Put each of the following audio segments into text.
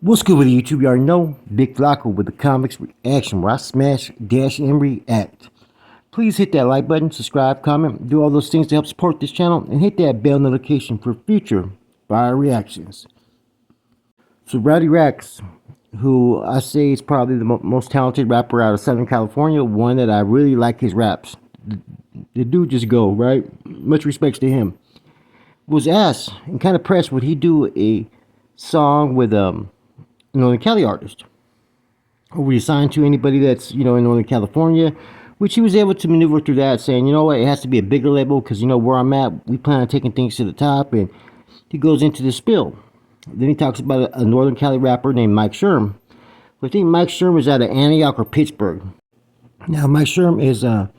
What's good with YouTube? You already know, Big Flacco with the comics reaction where I smash, dash, and react. Please hit that like button, subscribe, comment, do all those things to help support this channel, and hit that bell notification for future fire reactions. So Rowdy Rax, who I say is probably the most talented rapper out of Southern California, one that I really like his raps. The dude just go, right? Much respects to him. Was asked and kind of pressed, would he do a song with Northern Cali artist, or would he sign to anybody that's in Northern California, which he was able to maneuver through that, saying, you know what, it has to be a bigger label because where I'm at, we plan on taking things to the top. And he goes into the spill. Then he talks about a Northern Cali rapper named Mike Sherm. I think Mike Sherm is out of Antioch or Pittsburgh. Now Mike Sherm is a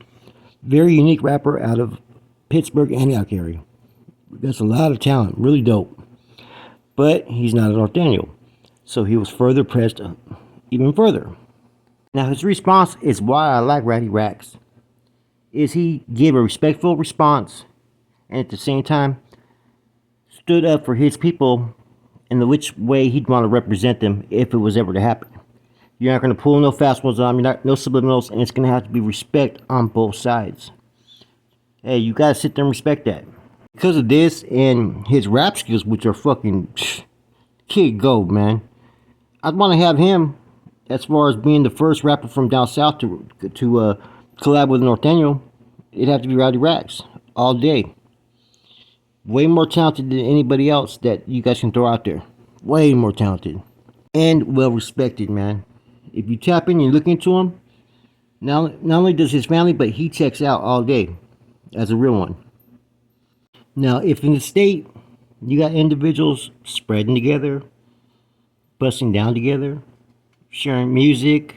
very unique rapper out of Pittsburgh, Antioch area. That's a lot of talent, really dope. But he's not a Norteño. So he was further pressed even further. Now his response is why I like Rowdy Rax. Is he gave a respectful response and at the same time stood up for his people in the which way he'd want to represent them if it was ever to happen. You're not going to pull no fast ones on, no subliminals, and it's going to have to be respect on both sides. Hey, you got to sit there and respect that. Because of this and his rap skills, which are fucking kid gold, man. I'd want to have him as far as being the first rapper from down south to collab with Norteño. It'd have to be Rowdy Rax all day. Way more talented than anybody else that you guys can throw out there. Way more talented and well respected, man. If you tap in and look into him, not only does his family, but he checks out all day as a real one. Now, if in the state you got individuals spreading together, busting down together, sharing music,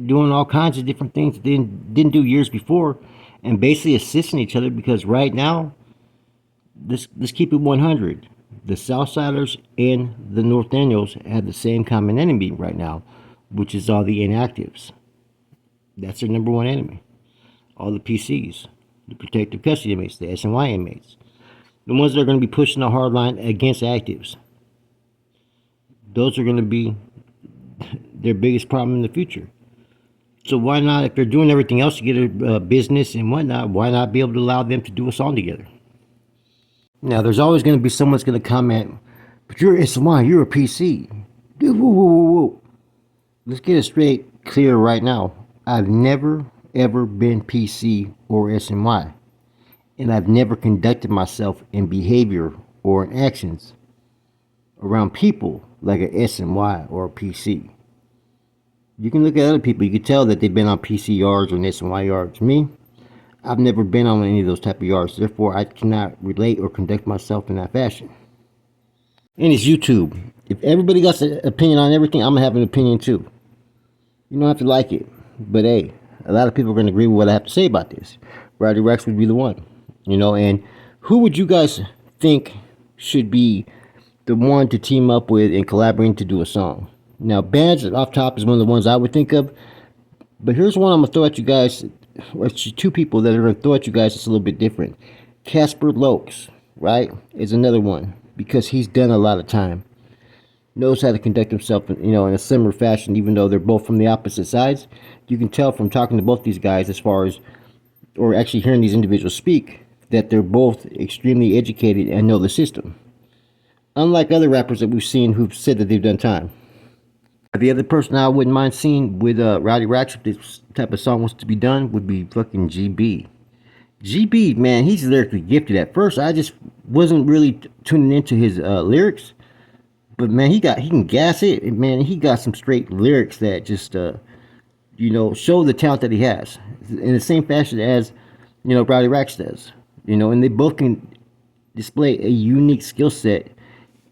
doing all kinds of different things they didn't do years before, and basically assisting each other, because right now, let's keep it 100. The Southsiders and the Norteños have the same common enemy right now, which is all the inactives. That's their number one enemy. All the PCs, the protective custody inmates, the SNY inmates. The ones that are going to be pushing a hard line against actives. Those are going to be their biggest problem in the future. So why not, if they're doing everything else to get a business and whatnot, why not be able to allow them to do a song together? Now, there's always going to be someone that's going to comment, but you're SNY, you're a PC. Dude, whoa, whoa, whoa, whoa. Let's get it straight clear right now. I've never, ever been PC or SNY. And I've never conducted myself in behavior or in actions around people like a SNY or a PC. You can look at other people, you can tell that they've been on PC yards or SNY yards. Me, I've never been on any of those type of yards, therefore I cannot relate or conduct myself in that fashion. And it's YouTube. If everybody got an opinion on everything, I'm going to have an opinion too. You don't have to like it, but hey, a lot of people are going to agree with what I have to say about this. Rowdy Rax would be the one. And who would you guys think should be the one to team up with and collaborating to do a song? Now, bands off top is one of the ones I would think of, but here's one I'm going to throw at you guys, or two people that are going to throw at you guys that's a little bit different. Casper Lokes, right, is another one, because he's done a lot of time. Knows how to conduct himself, in a similar fashion, even though they're both from the opposite sides. You can tell from talking to both these guys as far as, or actually hearing these individuals speak, that they're both extremely educated and know the system. Unlike other rappers that we've seen who've said that they've done time. The other person I wouldn't mind seeing with Rowdy Rax, if this type of song was to be done, would be fucking GB. GB, man, he's lyrically gifted. At first, I just wasn't really tuning into his lyrics. But man, he can gas it. And man, he got some straight lyrics that just, show the talent that he has. In the same fashion as, Rowdy Rax does. And they both can display a unique skill set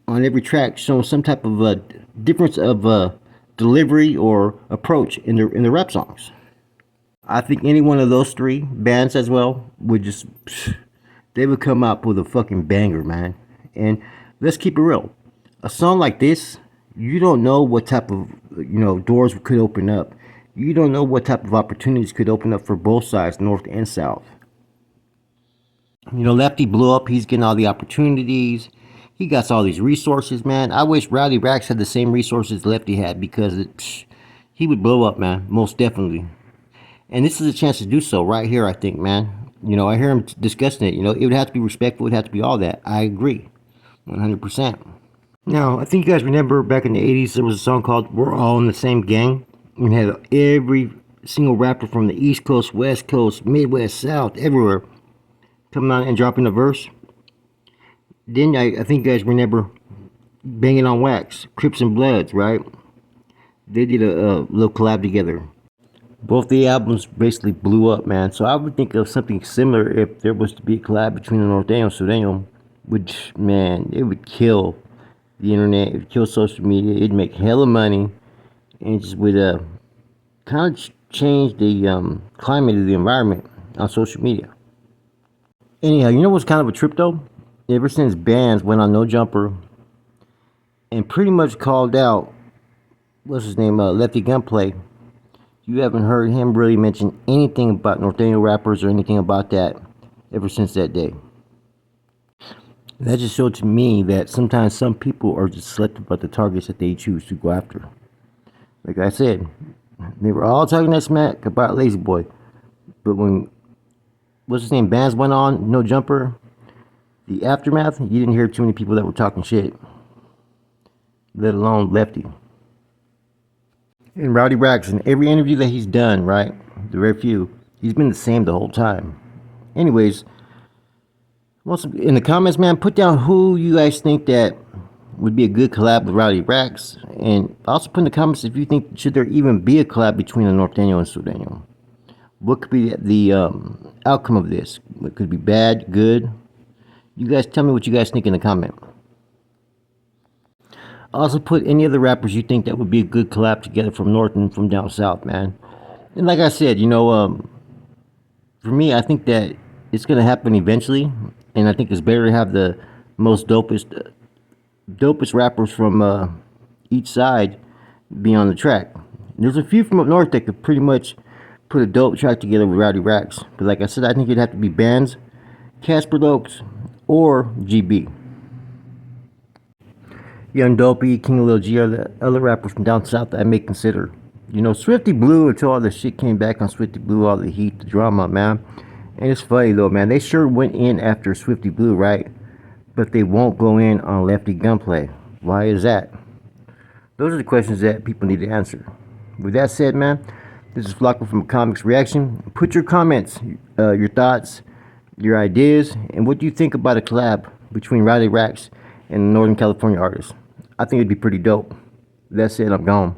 on every track, showing some type of difference of delivery or approach in the rap songs. I think any one of those three bands as well would they would come up with a fucking banger, man. And let's keep it real. A song like this, you don't know what type of doors could open up. You don't know what type of opportunities could open up for both sides, north and south. Lefty blew up. He's getting all the opportunities. He got all these resources, man. I wish Rowdy Rax had the same resources Lefty had, because he would blow up, man. Most definitely. And this is a chance to do so right here, I think, man. You know, I hear him discussing it. You know, it would have to be respectful. It would have to be all that. I agree. 100%. Now, I think you guys remember back in the 80s, there was a song called We're All in the Same Gang. And had every single rapper from the East Coast, West Coast, Midwest, South, everywhere coming out and dropping a verse. Then I think you guys remember Banging on Wax, Crips and Bloods, right? They did a little collab together. Both the albums basically blew up, man. So I would think of something similar if there was to be a collab between the Norteño and Sureño, which, man, it would kill the internet, it would kill social media, it'd make hella money, and it just would kind of change the climate of the environment on social media. Anyhow, you know what's kind of a trip though? Ever since bands went on No Jumper and pretty much called out, what's his name, Lefty Gunplay, you haven't heard him really mention anything about Norteño rappers or anything about that ever since that day. That just showed to me that sometimes some people are just selective about the targets that they choose to go after. Like I said, they were all talking that smack about Lazy Boy, but when, what's his name, bands went on No Jumper, the aftermath, you didn't hear too many people that were talking shit, let alone Lefty. And Rowdy Rax, in every interview that he's done, right, the very few, he's been the same the whole time. Anyways, in the comments, man, put down who you guys think that would be a good collab with Rowdy Rax, and also put in the comments if you think should there even be a collab between the Norteño and Sureño. What could be the outcome of this? It could be bad, good. You guys tell me what you guys think in the comment. Also put any other rappers you think that would be a good collab together from North and from down south, man. And like I said, you know, for me, I think that it's gonna happen eventually, and I think it's better to have the most dopest rappers from each side be on the track. There's a few from up north that could pretty much put a dope track together with Rowdy Rax, but like I said, I think it'd have to be Bands, Casper Lokes, or GB. Young Dopey, King of Lil G are the other rappers from down south that I may consider. You know, Swifty Blue, until all the shit came back on Swifty Blue, all the heat, the drama, man. And it's funny though, man. They sure went in after Swifty Blue, right? But they won't go in on Lefty Gunplay. Why is that? Those are the questions that people need to answer. With that said, man, this is Flocko from Comics Reaction. Put your comments, your thoughts, your ideas, and what do you think about a collab between Rowdy Rax and Northern California artists. I think it'd be pretty dope. That said, I'm gone.